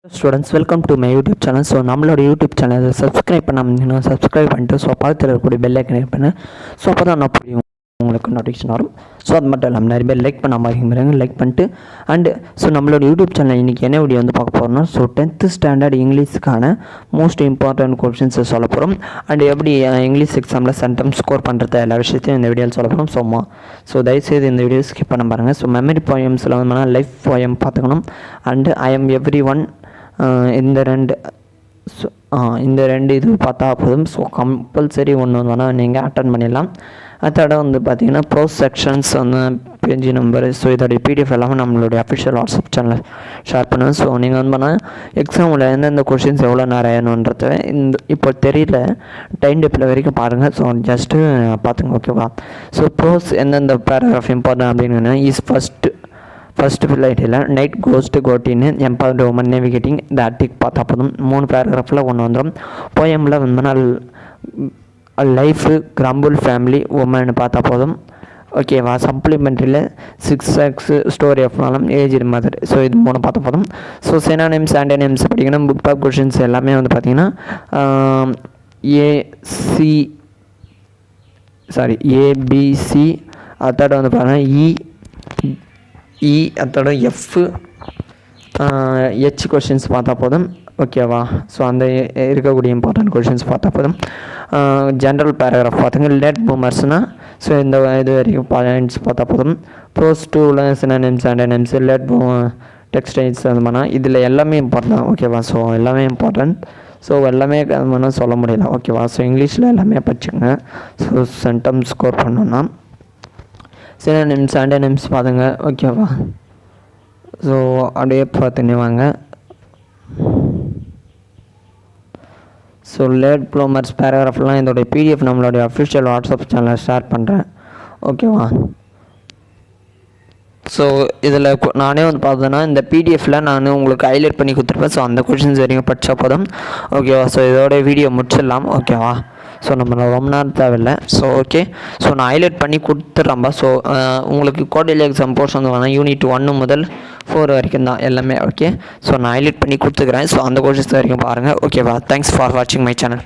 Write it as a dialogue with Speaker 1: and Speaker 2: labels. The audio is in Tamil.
Speaker 1: Students welcome to my YouTube channel. So நம்மளோட யூடியூப் சேனலை சப்ஸ்கிரைப் பண்ணாமல் சப்ஸ்கிரைப் பண்ணிட்டு ஸோ பக்கத்தில் இருக்கக்கூடிய பெல் ஐக்கன் பண்ணு. ஸோ அப்போ தான் நான் புரியும் உங்களுக்கு நோட்டிஃபிகேஷன் வரும். ஸோ அது மட்டும் இல்லாமல் நிறைய பேர் லைக் பண்ணாமல் இருக்கீங்க, லைக் பண்ணிட்டு அண்டு ஸோ நம்மளோட யூடியூப் சேனல் இன்றைக்கி என்ன வீடியோ வந்து பார்க்க போகிறோம்னா, ஸோ 10th ஸ்டாண்டர்ட் இங்கிலீஷ்க்கான மோஸ்ட் இம்பார்ட்டன்ட் கொஷின்ஸை சொல்ல போகிறோம். அண்ட் எப்படி இங்கிலீஷ் எக்ஸாமில் சென்டம் ஸ்கோர் பண்ணுறது எல்லா விஷயத்தையும் இந்த வீடியோவில் சொல்ல போகிறோம். ஸோ தயவுசெய்து இந்த வீடியோ ஸ்கிப் பண்ண பாருங்கள். ஸோ மெமரி போயம்ஸில் வந்து லைஃப் போயம் பார்த்துக்கணும். And I am every one இந்த ரெண்டு இது பார்த்தா போதும். ஸோ கம்பல்சரி ஒன்று வேணால் நீங்கள் அட்டன் பண்ணிடலாம். அதோட வந்து பார்த்தீங்கன்னா ப்ரோஸ் செக்ஷன்ஸ் வந்து பேஜ் நம்பர். ஸோ இதோடைய பிடிஎஃப் எல்லாமே நம்மளுடைய அஃபிஷியல் வாட்ஸ்அப் சேனலில் ஷேர் பண்ணுவேன். ஸோ நீங்கள் வந்து பண்ணால் எக்ஸாமில் எந்தெந்த கொஷின்ஸ் எவ்வளோ நேரம் ஆகணுன்றத இப்போ தெரியல, டைம் டேபிள் வரைக்கும் பாருங்கள். ஸோ ஜஸ்ட்டு பார்த்துங்க, ஓகேவா? ஸோ ப்ரோஸ் எந்தெந்த பேராகிராஃப் இம்பார்ட்டன் அப்படின்னு இஸ் ஃபஸ்ட்டு ஃபில்லைட்டில் நைட் கோஸ்ட் கோட்டின்னு empowered women navigating the attic பார்த்தா போதும். 3 பேராகிராஃபில் ஒன்று வந்துடும். போயமில் வந்து லைஃபு கிரம்பிள் ஃபேமிலி உமன் பார்த்தா போதும், ஓகேவா? சப்ளிமெண்ட்ரியில் 6 facts ஸ்டோரி ஆஃப் நாளம் ஏஜ் மதர். ஸோ இது 3 பார்த்தா போதும். ஸோ சினானிம்ஸ் ஆன்டனிம்ஸ் படிக்கணும். புக் பேக் கொஷின்ஸ் எல்லாமே வந்து பார்த்திங்கன்னா ஏபிசி அதோட வந்து பார்த்தீங்கன்னா அதோட ஹெச் கொஷின்ஸ் பார்த்தா போதும், ஓகேவா? ஸோ அந்த இருக்கக்கூடிய இம்பார்ட்டன்ட் கொஷின்ஸ் பார்த்தா போதும். ஜென்ரல் பேராகிராஃப் பார்த்துங்க. லேட் பூமர்ஸ்னால் ஸோ இந்த இது வரைக்கும் பாயிண்ட்ஸ் பார்த்தா போதும். ப்ரோஸ் 2ல் சினானிம்ஸ் ஆன்டனிம்ஸ் லேட் டெக்ஸ்டைல்ஸ் அது மாதிரி இதில் எல்லாமே இம்பார்ட்டன்ட், ஓகேவா? ஸோ எல்லாமே இம்பார்ட்டன்ட். ஸோ எல்லாமே அது சொல்ல முடியல, ஓகேவா? ஸோ இங்கிலீஷில் எல்லாமே படிச்சுங்க. ஸோ சென்டம் ஸ்கோர் பண்ணோன்னா சினானிம்ஸ் ஆன்டனிம்ஸ் பாருங்க, ஓகேவா? ஸோ அப்படியே பார்த்துன்னு வாங்க. ஸோ லேட் ப்ளூமர்ஸ் பேராகிராஃப்லாம் இதோடைய பிடிஎஃப் நம்மளுடைய அஃபிஷியல் வாட்ஸ்அப் சேனலில் ஷேர் பண்ணுறேன், ஓகேவா? ஸோ இதில் நானே வந்து பார்த்தேன்னா இந்த பிடிஎஃப்பில் நான் உங்களுக்கு ஹைலைட் பண்ணி கொடுத்துருப்பேன். ஸோ அந்த கொஷின்ஸ் வரைக்கும் படித்தா போதும், ஓகேவா? ஸோ இதோட வீடியோ முடிச்சிடலாம், ஓகேவா? ஸோ நம்ம ரொம்ப நேரம் தேவையில்லை. ஸோ ஓகே, ஸோ நான் ஹைலைட் பண்ணி கொடுத்துட்றேன்பா. ஸோ உங்களுக்கு குவார்டர்லி எக்ஸாம் போர்ஷன் வந்து யூனிட் 1 முதல் 4 வரைக்கும் தான் எல்லாமே, ஓகே? ஸோ நான் ஹைலைட் பண்ணி கொடுத்துக்கிறேன். ஸோ அந்த கொஷின்ஸ் வரைக்கும் பாருங்கள், ஓகேவா? தேங்க்ஸ் ஃபார் வாட்சிங் மை சேனல்.